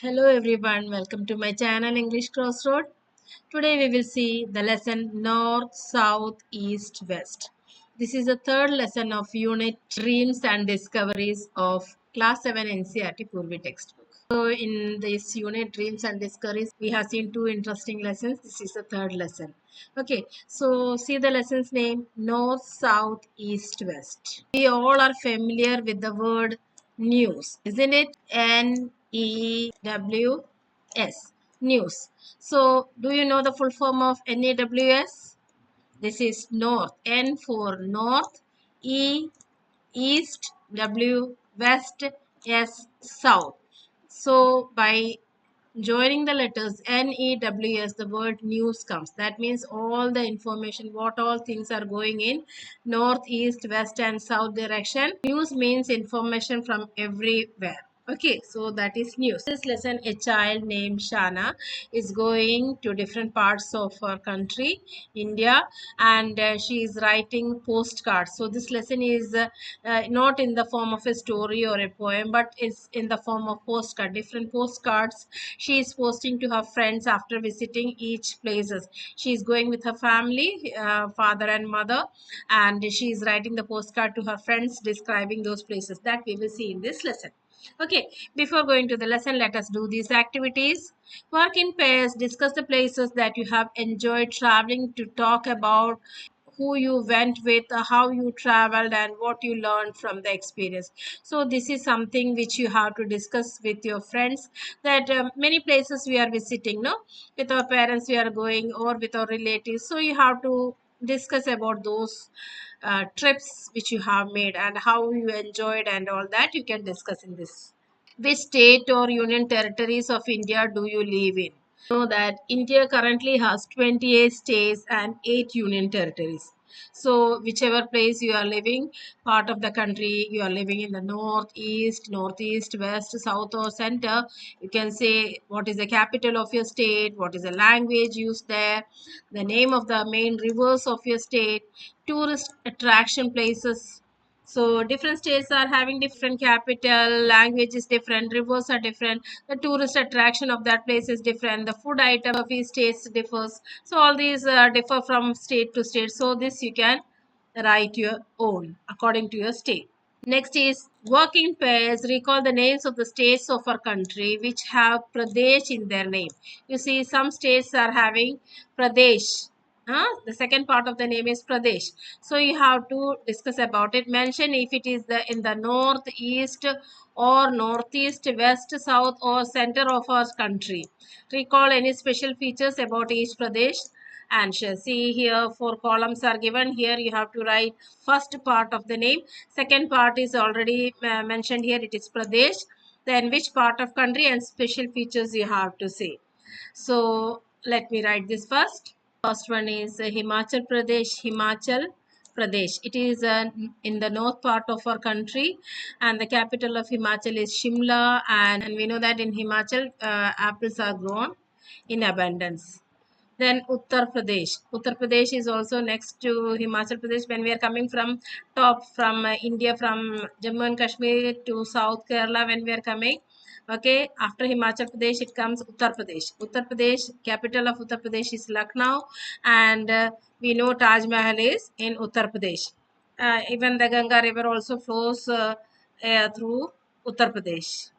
Hello everyone, welcome to my channel English Crossroad. Today we will see the lesson North, South, East, West. This is the third lesson of unit Dreams and Discoveries of Class 7 NCERT Poorvi textbook. So in this unit Dreams and Discoveries, we have seen two interesting lessons. This is the third lesson. Okay, so see the lesson's name North, South, East, West. We all are familiar with the word news, isn't it? NEWS, news. So, do you know the full form of NEWS? This is North. N for North, E, East, W, West, S, South. So, by joining the letters NEWS, the word news comes. That means all the information, what all things are going in north, east, west, and south direction. News means information from everywhere. Okay, so that is news. This lesson, a child named Shana is going to different parts of our country, India, and she is writing postcards. So this lesson is not in the form of a story or a poem, but is in the form of postcard. Different postcards she is posting to her friends after visiting each places. She is going with her family, father and mother, and she is writing the postcard to her friends describing those places that we will see in this lesson. Okay, before going to the lesson, let us do these activities. Work in pairs, discuss the places that you have enjoyed traveling, to talk about who you went with, how you traveled, and what you learned from the experience. So this is something which you have to discuss with your friends, that many places we are visiting, no, with our parents we are going, or with our relatives. So you have to discuss about those trips which you have made and how you enjoyed, and all that you can discuss in this. Which state or union territories of India do you live in? Know that India currently has 28 states and 8 union territories. So whichever place you are living, part of the country you are living in, the north, east, northeast, west, south, or center, you can say what is the capital of your state, what is the language used there, the name of the main rivers of your state, tourist attraction places. So different states are having different capital, language is different, rivers are different, the tourist attraction of that place is different, the food item of each state differs. So all these differ from state to state. So this you can write your own according to your state. Next is work in pairs. Recall the names of the states of our country which have Pradesh in their name. You see, some states are having Pradesh. The second part of the name is Pradesh. So you have to discuss about it. Mention if it is in the north, east, or northeast, west, south, or center of our country. Recall any special features about each Pradesh. Answer. See here, 4 columns are given. Here you have to write first part of the name. Second part is already mentioned here. It is Pradesh. Then which part of country and special features you have to say. So let me write this first. First one is Himachal Pradesh. Himachal Pradesh. It is in the north part of our country, and the capital of Himachal is Shimla. And we know that in Himachal, apples are grown in abundance. Then Uttar Pradesh. Uttar Pradesh is also next to Himachal Pradesh. When we are coming from top, from India, from Jammu and Kashmir to South Kerala, when we are coming, okay, after Himachal Pradesh, it comes Uttar Pradesh. Uttar Pradesh, capital of Uttar Pradesh is Lucknow, and we know Taj Mahal is in Uttar Pradesh. Even the Ganga River also flows through Uttar Pradesh.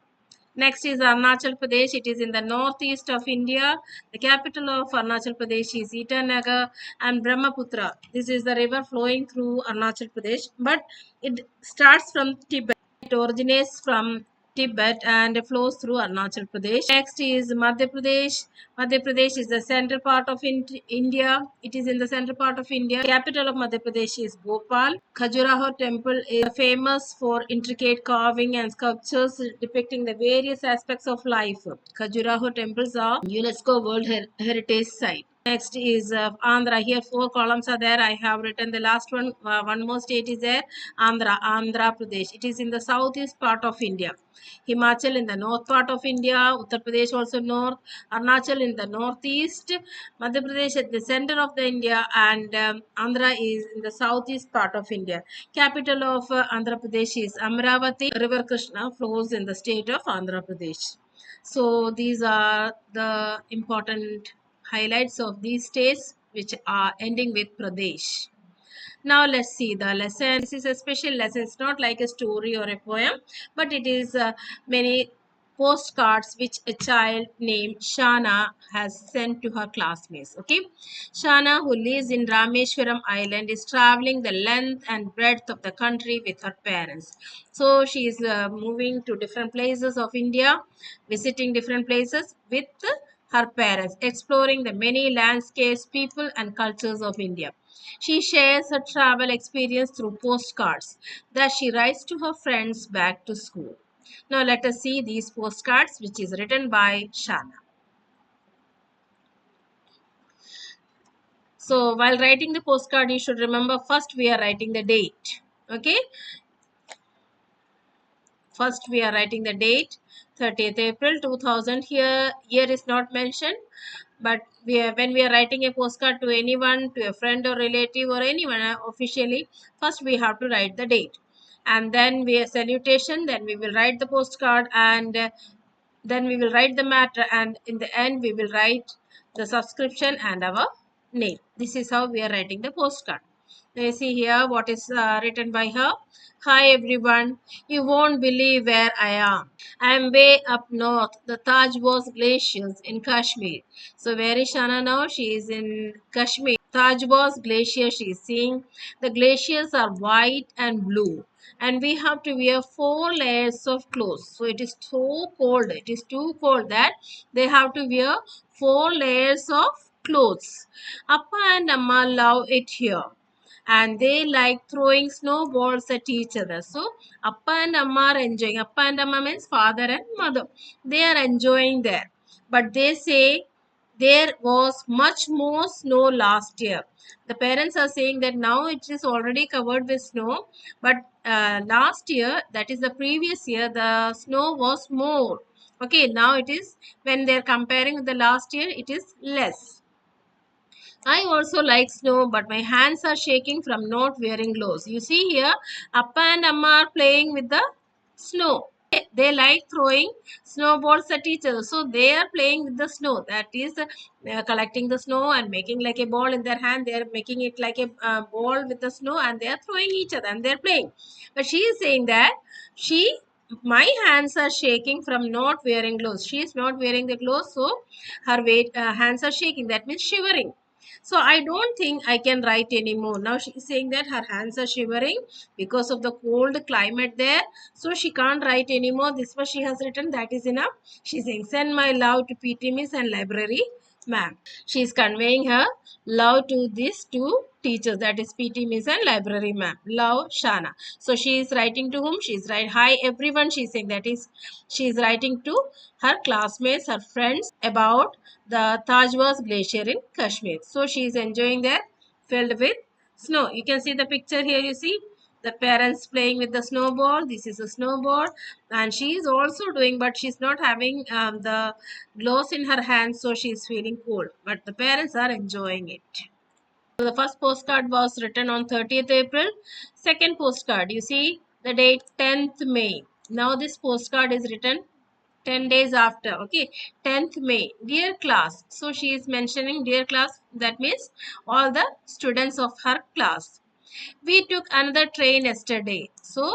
Next is Arunachal Pradesh. It is in the northeast of India. The capital of Arunachal Pradesh is Itanagar, and Brahmaputra. This is the river flowing through Arunachal Pradesh, but it starts from Tibet. It originates from Tibet and flows through Arunachal Pradesh. Next is Madhya Pradesh. Madhya Pradesh is the central part of India. It is in the central part of India. The capital of Madhya Pradesh is Bhopal. Khajuraho temple is famous for intricate carving and sculptures depicting the various aspects of life. Khajuraho temples are UNESCO World Heritage Site. Next is Andhra. Here 4 columns are there. I have written the last one. One more state is there. Andhra Pradesh. It is in the southeast part of India. Himachal in the north part of India. Uttar Pradesh also north. Arunachal in the northeast. Madhya Pradesh at the center of the India, and Andhra is in the southeast part of India. Capital of Andhra Pradesh is Amravati. River Krishna flows in the state of Andhra Pradesh. So these are the important highlights of these states which are ending with Pradesh. Now let's see the lesson. This is a special lesson. It's not like a story or a poem, but it is many postcards which a child named Shana has sent to her classmates. Okay, Shana, who lives in Rameshwaram Island, is traveling the length and breadth of the country with her parents. So she is moving to different places of India, visiting different places with her parents, exploring the many landscapes, people, and cultures of India. She shares her travel experience through postcards that she writes to her friends back to school. Now let us see these postcards which is written by Shana. So while writing the postcard, you should remember first we are writing the date. Okay, first we are writing the date 30th April 2000. Here year is not mentioned, but when we are writing a postcard to anyone, to a friend or relative or anyone officially, first we have to write the date, and then we a salutation, then we will write the postcard, and then we will write the matter, and in the end we will write the subscription and our name. This is how we are writing the postcard. Now you see here what is written by her. Hi everyone, you won't believe where I am. I am way up north, the Tajwas glaciers in Kashmir. So where is Shana now? She is in Kashmir. Tajwas glacier she is seeing. The glaciers are white and blue, and we have to wear 4 layers of clothes. So it is so cold, it is too cold that they have to wear 4 layers of clothes. Appa and Amma love it here, and they like throwing snowballs at each other. So Appa and Amma are enjoying. Appa and Amma means father and mother. They are enjoying there, but they say there was much more snow last year. The parents are saying that now it is already covered with snow, but last year, that is the previous year, the snow was more. Okay, now it is, when they are comparing with the last year, it is less. I also like snow, but my hands are shaking from not wearing gloves. You see here, Appa and Amma are playing with the snow. They like throwing snowballs at each other. So they are playing with the snow. That is, collecting the snow and making like a ball in their hand. They are making it like a ball with the snow, and they are throwing each other and they are playing. But she is saying that my hands are shaking from not wearing gloves. She is not wearing the gloves, so her hands are shaking. That means shivering. So I don't think I can write anymore. Now she is saying that her hands are shivering because of the cold climate there. So she can't write anymore. This was she has written. That is enough. She's saying, send my love to PT Miss and library ma'am. She is conveying her love to these two teachers. That is PT Miss and library ma'am. Love, Shana. So she is writing to whom? She is writing, hi everyone. She is saying that is, she is writing to her classmates, her friends about the Tajwas glacier in Kashmir. So she is enjoying there, filled with snow. You can see the picture here. You see the parents playing with the snowball. This is a snowball, and she is also doing, but she's not having the gloves in her hands, so she is feeling cold. But the parents are enjoying it. So the first postcard was written on 30th April. Second postcard, you see the date 10th May. Now this postcard is written 10 days after. Okay, 10th May. Dear class. So she is mentioning dear class. That means all the students of her class. We took another train yesterday. So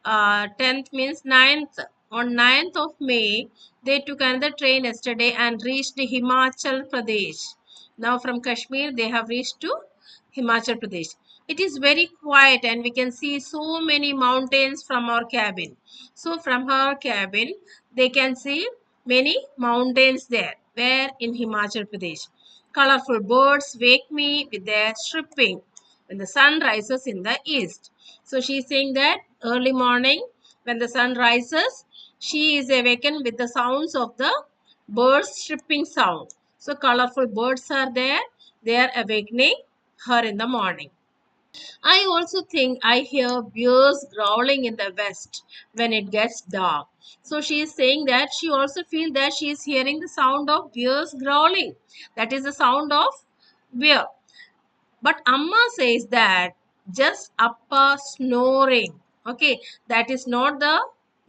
10th means 9th. On 9th of May, they took another train yesterday and reached Himachal Pradesh. Now from Kashmir, they have reached to Himachal Pradesh. It is very quiet and we can see so many mountains from our cabin. So from her cabin, they can see many mountains there. Where? In Himachal Pradesh. Colorful birds wake me with their chirping when the sun rises in the east. So she is saying that early morning when the sun rises, she is awakened with the sounds of the birds chirping sound. So colorful birds are there. They are awakening her in the morning. I also think I hear bears growling in the west when it gets dark. So she is saying that she also feels that she is hearing the sound of bears growling. That is the sound of bear. But Amma says that just Appa snoring. Okay, that is not the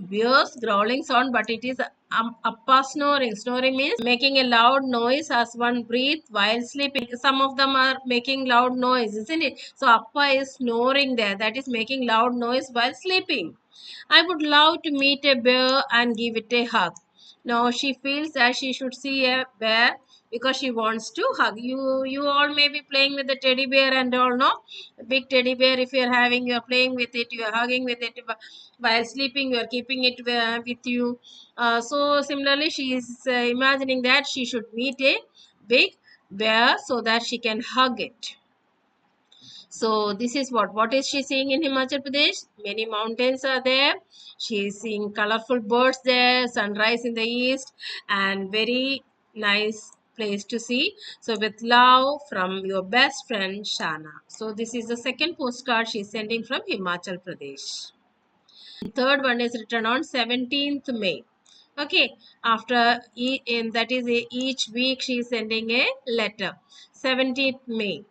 bear's growling sound, but it is Appa snoring. Snoring means making a loud noise as one breathes while sleeping. Some of them are making loud noise, isn't it? So Appa is snoring there. That is making loud noise while sleeping. I would love to meet a bear and give it a hug. Now she feels that she should see a bear because she wants to hug. You all may be playing with the teddy bear and all, no? A big teddy bear, if you're having, you're playing with it, you're hugging with it while sleeping, you're keeping it with you. So similarly, she is imagining that she should meet a big bear so that she can hug it. So this is what is she seeing in Himachal Pradesh? Many mountains are there. She is seeing colorful birds there, sunrise in the east, and very nice place to see. So with love from your best friend Shana. So this is the second postcard she is sending from Himachal Pradesh. Third one is written on 17th May. Okay, after that is each week she is sending a letter. 17th May.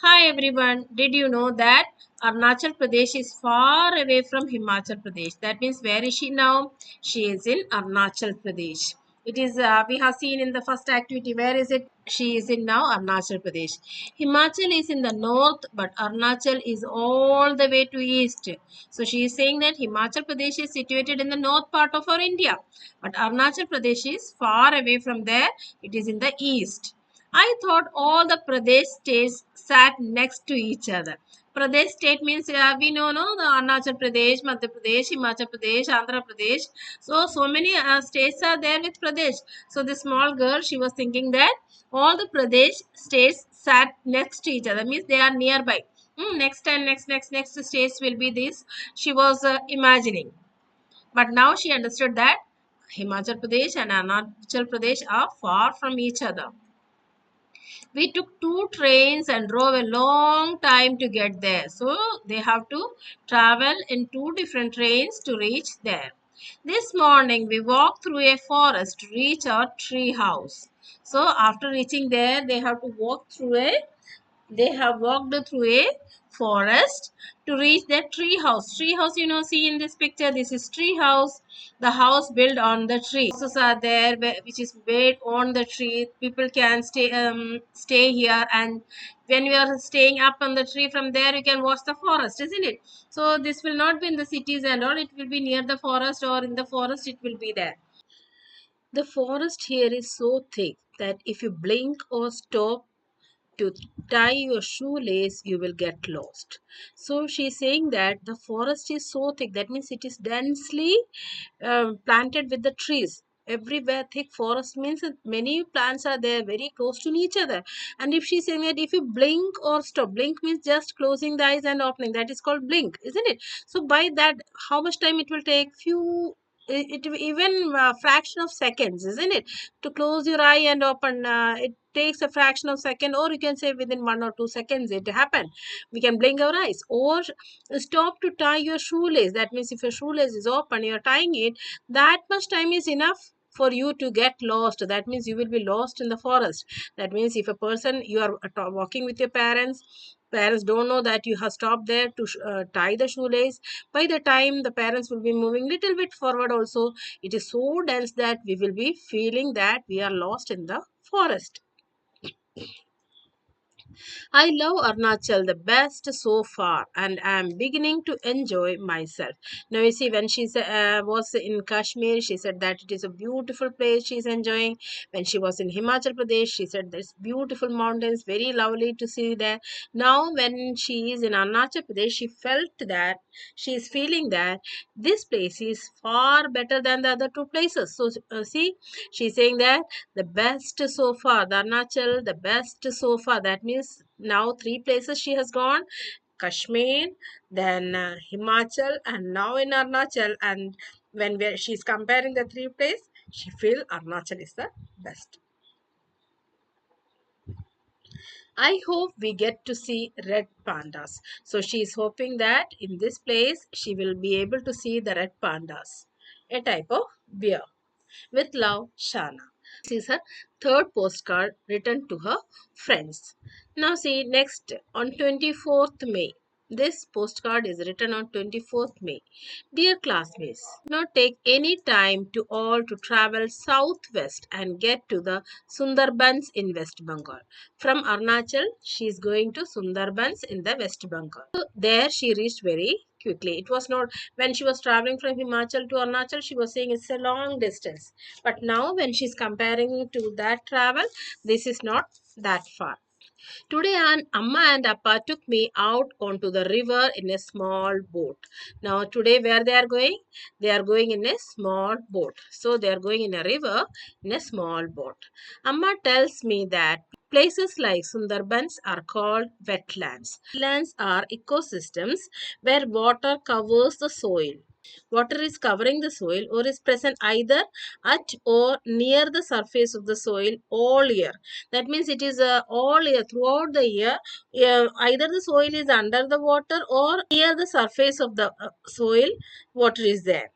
Hi everyone, did you know that Arunachal Pradesh is far away from Himachal Pradesh? That means where is she now? She is in Arunachal Pradesh. It is, we have seen in the first activity, where is it? She is in now Arunachal Pradesh. Himachal is in the north, but Arunachal is all the way to east. So she is saying that Himachal Pradesh is situated in the north part of our India, but Arunachal Pradesh is far away from there. It is in the east. I thought all the Pradesh states sat next to each other. Pradesh state means we know no the Arunachal Pradesh, Madhya Pradesh, Himachal Pradesh, Andhra Pradesh. So many states are there with Pradesh. So the small girl, she was thinking that all the Pradesh states sat next to each other, means they are nearby. Next and next states will be this. She was imagining, but now she understood that Himachal Pradesh and Arunachal Pradesh are far from each other. We took two trains and drove a long time to get there. So they have to travel in two different trains to reach there. This morning we walked through a forest to reach our tree house. So after reaching there, they have walked through a forest to reach their tree house. Tree house, see in this picture, this is tree house, the house built on the tree. Houses are there which is built on the tree. People can stay here, and when you are staying up on the tree, from there you can watch the forest, isn't it? So this will not be in the cities and all, it will be near the forest, or in the forest it will be there. The forest here is so thick that if you blink or stop to tie your shoelace, you will get lost. So she's saying that the forest is so thick, that means it is densely planted with the trees. Everywhere thick forest means that many plants are there very close to each other. And if she's saying that if you blink or stop, blink means just closing the eyes and opening, that is called blink, isn't it? So by that, how much time it will take? Even fraction of seconds, isn't it, to close your eye and open? It takes a fraction of second, or you can say within 1 or 2 seconds it happen. We can blink our eyes, or stop to tie your shoelace. That means if your shoelace is open, you're tying it, that much time is enough for you to get lost. That means you will be lost in the forest. That means if a person, you are walking with your parents don't know that you have stopped there to tie the shoelace. By the time the parents will be moving little bit forward also, it is so dense that we will be feeling that we are lost in the forest. I love Arunachal the best so far, and I am beginning to enjoy myself. Now, you see, when she was in Kashmir, she said that it is a beautiful place she is enjoying. When she was in Himachal Pradesh, she said there's beautiful mountains, very lovely to see there. Now, when she is in Arunachal Pradesh, she felt that she is feeling that this place is far better than the other two places. So, see, she's saying that the best so far, the Arunachal, the best so far. That means now three places she has gone: Kashmir, then Himachal, and now in Arunachal. And when she's comparing the three places, she feels Arunachal is the best. I hope we get to see red pandas. So she is hoping that in this place she will be able to see the red pandas, a type of bear. With love, Shana. This is her third postcard written to her friends. Now see, next on 24th May. This postcard is written on 24th May. Dear classmates, do not take any time to all to travel southwest and get to the Sundarbans in West Bengal. From Arunachal, she is going to Sundarbans in the West Bengal. So there she reached very quickly. It was not when she was traveling from Himachal to Arunachal, she was saying it's a long distance. But now when she's comparing to that travel, this is not that far. Today, Amma and Appa took me out onto the river in a small boat. Now, today, where they are going? They are going in a small boat. So, they are going in a river in a small boat. Amma tells me that places like Sundarbans are called wetlands. Wetlands are ecosystems where water covers the soil. Water is covering the soil or is present either at or near the surface of the soil all year. That means it is all year, throughout the year. Either the soil is under the water or near the surface of the soil, water is there.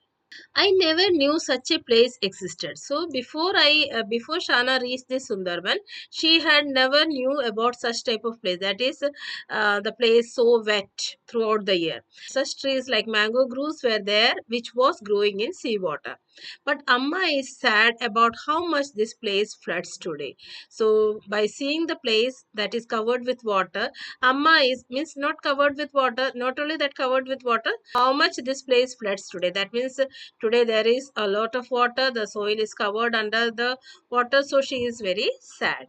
I never knew such a place existed. So before Shana reached this Sundarban, she had never knew about such type of place. That is the place so wet throughout the year. Such trees like mango groves were there, which was growing in seawater. But Amma is sad about how much this place floods today. So by seeing the place that is covered with water, Amma is means not covered with water. Not only that covered with water, how much this place floods today. That means today there is a lot of water. The soil is covered under the water. So she is very sad.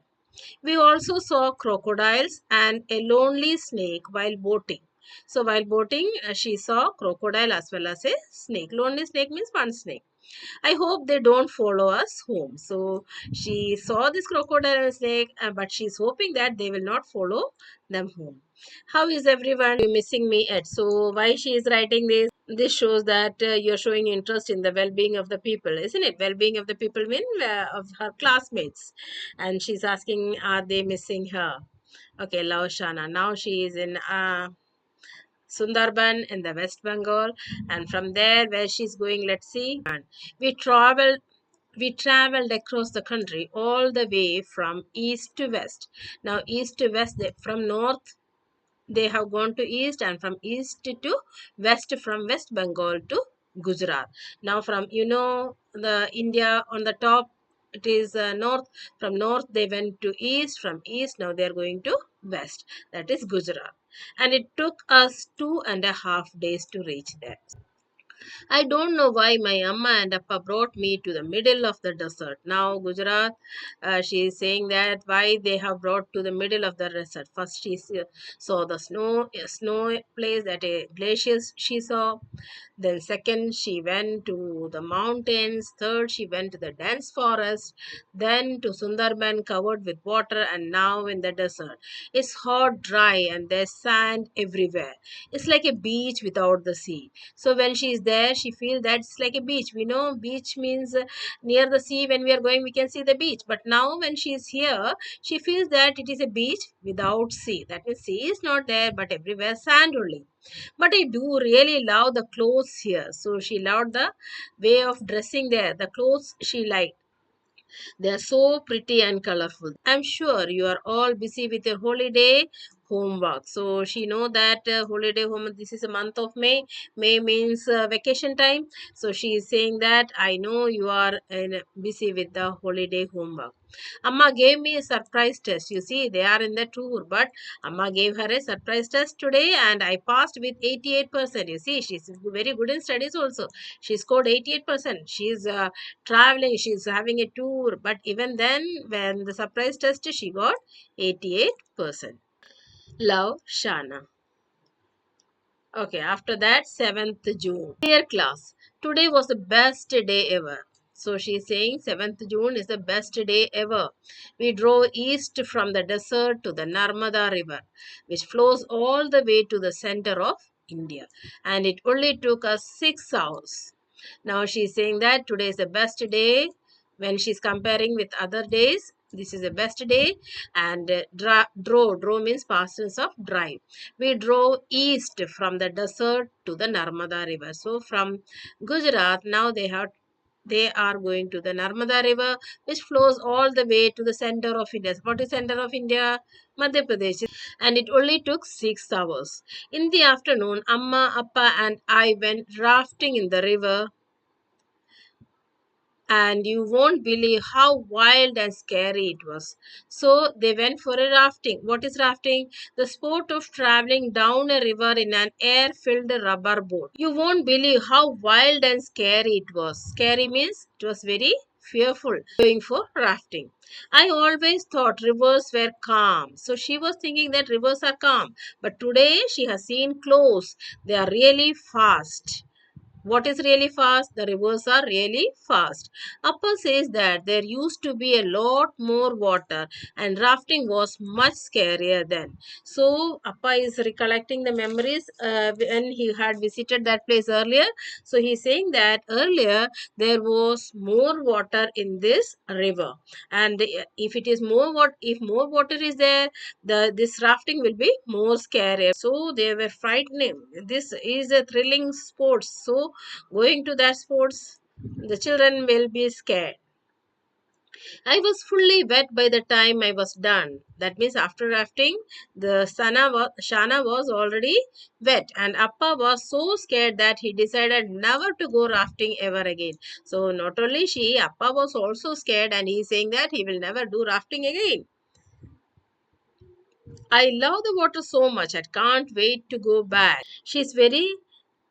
We also saw crocodiles and a lonely snake while boating. So while boating, she saw crocodile as well as a snake. Lonely snake means one snake. I hope they don't follow us home. So she saw this crocodile and snake, but she's hoping that they will not follow them home. How is everyone missing me at? So why she is writing this? This shows that you're showing interest in the well-being of the people, isn't it? Well-being of the people mean of her classmates, and she's asking, are they missing her? Okay, love Shana. Now she is in Sundarban in the West Bengal, and from there where she's going, let's see. And we traveled we traveled across the country all the way from east to west. Now east to west, from north they have gone to east, and from east to west, from West Bengal to Gujarat. Now from the India on the top, it is north. From north they went to east, from east now they are going to west, that is Gujarat, and it took us 2.5 days to reach there. I don't know why my Amma and Appa brought me to the middle of the desert. Now, Gujarat, she is saying that why they have brought to the middle of the desert. First, she saw the snow place, that a glacier she saw. Then second, she went to the mountains. Third, she went to the dense forest. Then to Sundarban covered with water, and now in the desert. It's hot, dry, and there's sand everywhere. It's like a beach without the sea. So when she is there, she feels that it's like a beach. We know beach means near the sea. When we are going, we can see the beach. But now when she is here, she feels that it is a beach without sea. That means sea is not there, but everywhere sand only. But I do really love the clothes here. So she loved the way of dressing there. The clothes she liked. They are so pretty and colorful. I'm sure you are all busy with your holiday homework. So she know that holiday home. This is a month of May. May means vacation time. So she is saying that I know you are busy with the holiday homework. Amma gave me a surprise test. You see, they are in the tour, but Amma gave her a surprise test today, and I passed with 88%. You see, she's very good in studies also. She scored 88%. She's traveling, she's having a tour, but even then, when the surprise test, she got 88%. Love, Shana. Okay, after that, 7th June. Dear class, today was the best day ever. So she is saying 7th June is the best day ever. We drove east from the desert to the Narmada River, which flows all the way to the center of India. And it only took us 6 hours. Now she is saying that today is the best day. When she's comparing with other days, this is the best day. And drove means past tense of drive. We drove east from the desert to the Narmada River. So from Gujarat, now they have They are going to the Narmada river, which flows all the way to the center of India. What is center of India? Madhya Pradesh. And it only took 6 hours. In the afternoon, Amma, Appa and I went rafting in the river, and you won't believe how wild and scary it was. So they went for a rafting. What is rafting? The sport of traveling down a river in an air-filled rubber boat. You won't believe how wild and scary it was. Scary means it was very fearful going for rafting. I always thought rivers were calm. So she was thinking that rivers are calm. But today she has seen close. They are really fast. What is really fast? The rivers are really fast. Appa says that there used to be a lot more water and rafting was much scarier then. So Appa is recollecting the memories when he had visited that place earlier. So he is saying that earlier there was more water in this river, and if it is more water, if more water is there, this rafting will be more scarier. So they were frightening. This is a thrilling sport. So going to that sports, the children will be scared. I was fully wet by the time I was done. That means after rafting, the Shana was already wet, and Appa was so scared that he decided never to go rafting ever again. So not only she, Appa was also scared, and he is saying that he will never do rafting again. I love the water so much. I can't wait to go back. She is very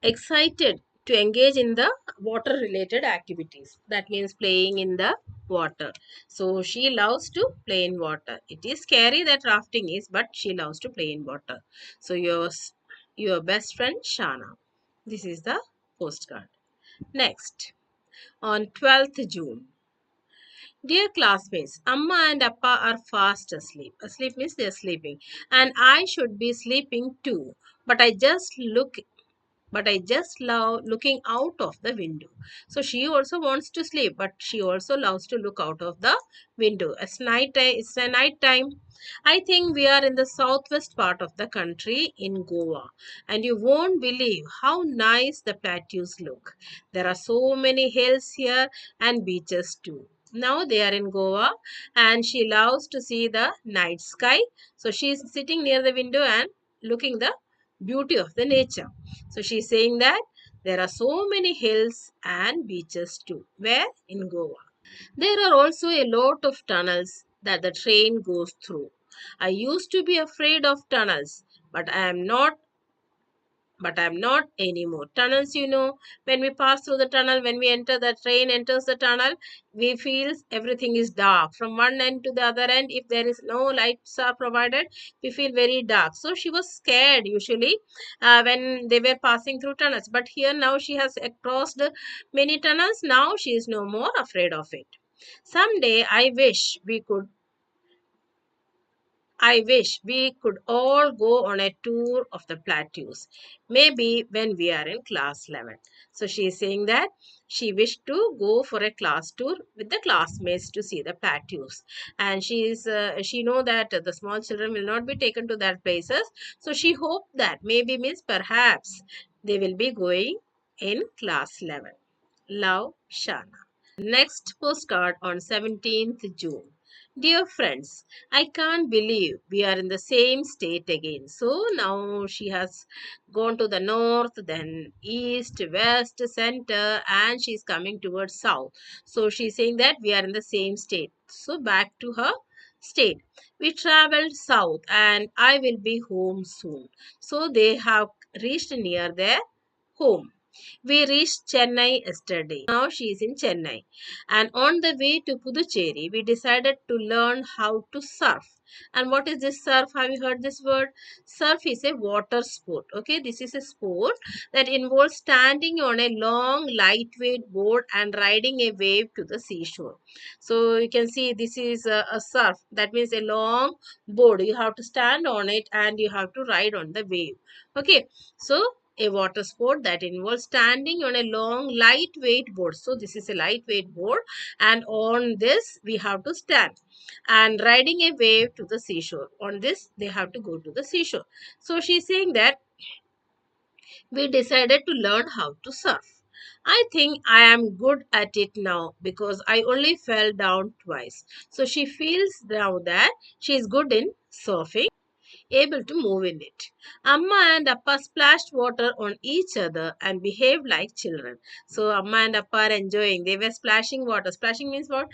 excited to engage in the water related activities. That means playing in the water. So she loves to play in water. It is scary that rafting is, but she loves to play in water. So your best friend Shana. This is the postcard. Next, on 12th June. Dear classmates, Amma and Appa are fast asleep. Asleep means they are sleeping. And I should be sleeping too. But I just look but I just love looking out of the window. So she also wants to sleep, but she also loves to look out of the window. It's a night time. I think we are in the southwest part of the country in Goa, and you won't believe how nice the plateaus look. There are so many hills here and beaches too. Now they are in Goa, and she loves to see the night sky. So she is sitting near the window and looking the beauty of the nature. So she is saying that there are so many hills and beaches too. Where? In Goa. There are also a lot of tunnels that the train goes through. I used to be afraid of tunnels, but I'm not anymore. Tunnels, when we pass through the tunnel, when we enter the train enters the tunnel, we feel everything is dark. From one end to the other end, if there is no lights are provided, we feel very dark. So she was scared usually when they were passing through tunnels. But here now she has crossed many tunnels. Now she is no more afraid of it. Someday I wish we could all go on a tour of the plateaus, maybe when we are in class 11. So she is saying that she wished to go for a class tour with the classmates to see the plateaus, and she know that the small children will not be taken to that places. So she hoped that maybe means perhaps they will be going in class 11. Love, Shana. Next postcard on 17th June. Dear friends, I can't believe we are in the same state again. So now she has gone to the north, then east, west, center, and she's coming towards south. So she's saying that we are in the same state. So back to her state. We traveled south and I will be home soon. So they have reached near their home. We reached Chennai yesterday. Now she is in Chennai. And on the way to Puducherry, we decided to learn how to surf. And what is this surf? Have you heard this word? Surf is a water sport. Okay, this is a sport that involves standing on a long, lightweight board and riding a wave to the seashore. So you can see this is a surf. That means a long board. You have to stand on it and you have to ride on the wave. Okay, so a water sport that involves standing on a long lightweight board. So this is a lightweight board, and on this we have to stand and riding a wave to the seashore. On this they have to go to the seashore. So she's saying that we decided to learn how to surf. I think I am good at it now because I only fell down twice. So she feels now that she is good in surfing, able to move in it. Amma and Appa splashed water on each other and behaved like children. So Amma and Appa are enjoying. They were splashing water. Splashing means what?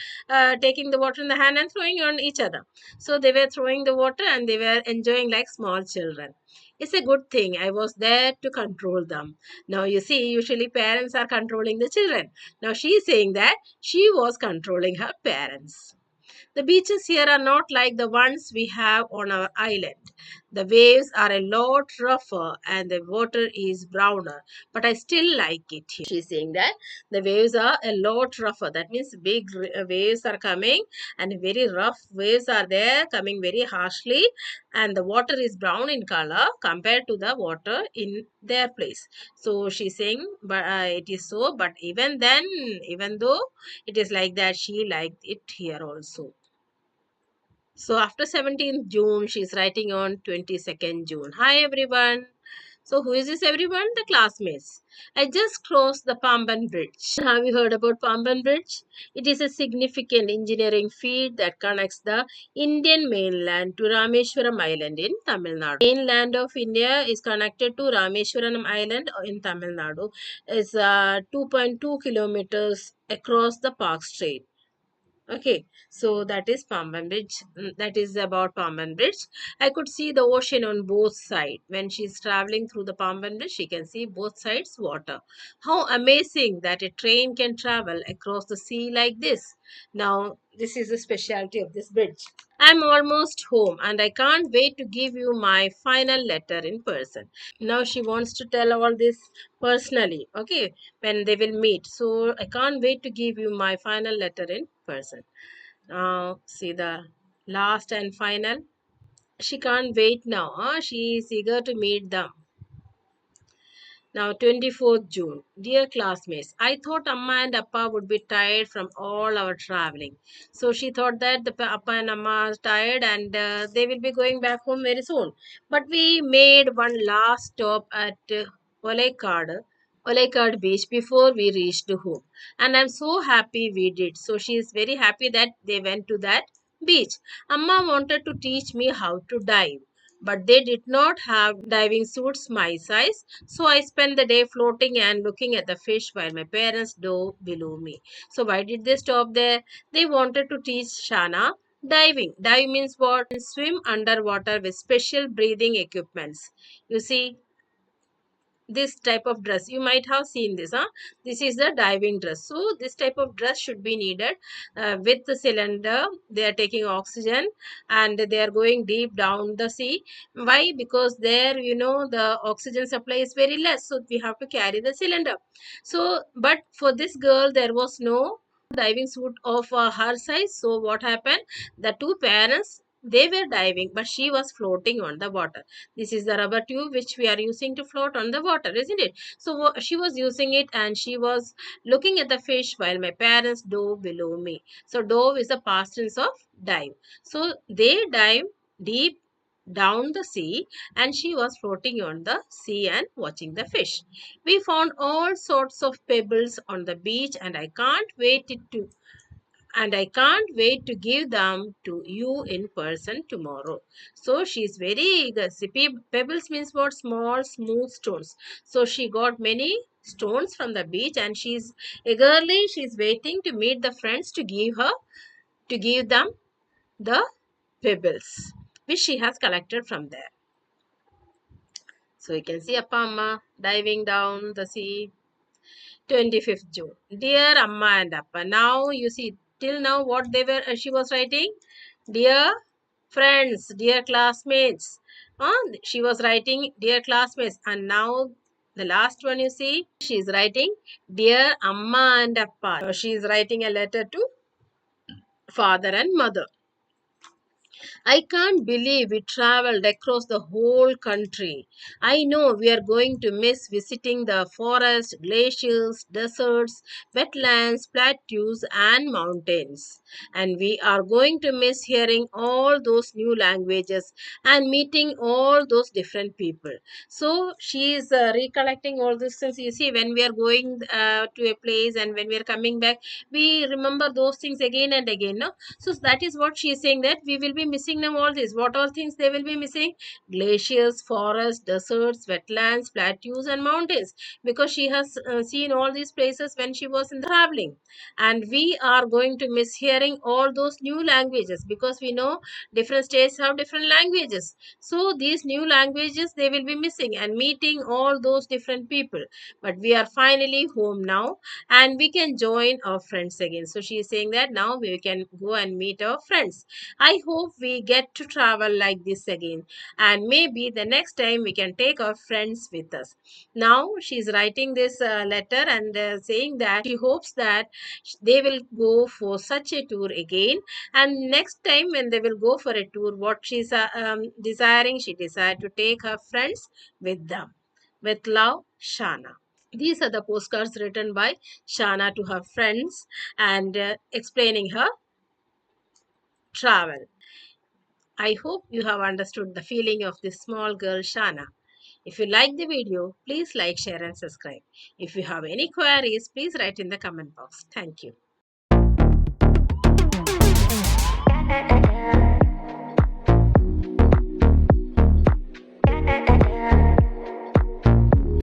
Taking the water in the hand and throwing on each other. So they were throwing the water and they were enjoying like small children. It's a good thing. I was there to control them. Now you see, usually parents are controlling the children. Now she is saying that she was controlling her parents. The beaches here are not like the ones we have on our island. The waves are a lot rougher and the water is browner, but I still like it here. She's saying that the waves are a lot rougher. That means big waves are coming and very rough waves are there coming very harshly, and the water is brown in color compared to the water in their place. So she's saying, but it is so, but even then, even though it is like that, she liked it here also. So after 17th June, she's writing on 22nd June. Hi everyone. So who is this everyone? The classmates. I just crossed the Pamban Bridge. Have you heard about Pamban Bridge? It is a significant engineering feat that connects the Indian mainland to Rameshwaram Island in Tamil Nadu. Mainland of India is connected to Rameshwaram Island in Tamil Nadu. It's 2.2 kilometers across the Park Strait. Okay, so that is Pamban Bridge. That is about Pamban Bridge. I could see the ocean on both sides. When she's traveling through the Pamban Bridge, she can see both sides water. How amazing that a train can travel across the sea like this. Now, this is the specialty of this bridge. I'm almost home and I can't wait to give you my final letter in person. Now she wants to tell all this personally, okay, when they will meet. So I can't wait to give you my final letter in person. Now see the last and final. She can't wait now. She is eager to meet them. Now, 24th June. Dear classmates, I thought Amma and Appa would be tired from all our traveling. So she thought that the Appa and Amma are tired and they will be going back home very soon. But we made one last stop at Olekad beach before we reached home. And I'm so happy we did. So she is very happy that they went to that beach. Amma wanted to teach me how to dive. But they did not have diving suits my size, so I spent the day floating and looking at the fish while my parents dove below me. So why did they stop there? They wanted to teach Shana diving. Dive means what? Swim underwater with special breathing equipments. You see, this type of dress, you might have seen this, this is the diving dress. So this type of dress should be needed. With the cylinder they are taking oxygen and they are going deep down the sea. Why? Because there, the oxygen supply is very less, so we have to carry the cylinder. So but for this girl there was no diving suit of her size. So what happened? The two parents, they were diving but she was floating on the water. This is the rubber tube which we are using to float on the water, isn't it? So she was using it and she was looking at the fish while my parents dove below me. So dove is the past tense of dive. So they dive deep down the sea and she was floating on the sea and watching the fish. We found all sorts of pebbles on the beach and I can't wait to give them to you in person tomorrow. So she's very eager. See, pebbles means what? Small, smooth stones. So she got many stones from the beach and she's waiting to meet the friends to give them the pebbles which she has collected from there. So you can see Appa Amma diving down the sea. 25th June. Dear Amma and Appa. Now you see till now what she was writing. Dear friends, dear classmates. She was writing dear classmates and now the last one you see she is writing dear Amma and Appa. So she is writing a letter to father and mother. I can't believe we traveled across the whole country. I know we are going to miss visiting the forest, glaciers, deserts, wetlands, plateaus, and mountains. And we are going to miss hearing all those new languages and meeting all those different people. So she is recollecting all these things. You see, when we are going to a place and when we are coming back, we remember those things again and again. No? So that is what she is saying, that we will be missing them all this. What all things they will be missing? Glaciers, forests, deserts, wetlands, plateaus, and mountains. Because she has seen all these places when she was in the traveling. And we are going to miss hearing all those new languages because we know different states have different languages. So these new languages they will be missing and meeting all those different people. But we are finally home now and we can join our friends again. So she is saying that now we can go and meet our friends. I hope we get to travel like this again, and maybe the next time we can take our friends with us. Now she is writing this letter and saying that she hopes that they will go for such a tour again, and next time when they will go for a tour, what she's desiring, she desired to take her friends with them. With love, Shana. These are the postcards written by Shana to her friends and explaining her travel. I hope you have understood the feeling of this small girl Shana. If you like the video, please like, share and subscribe. If you have any queries, please write in the comment box. Thank you.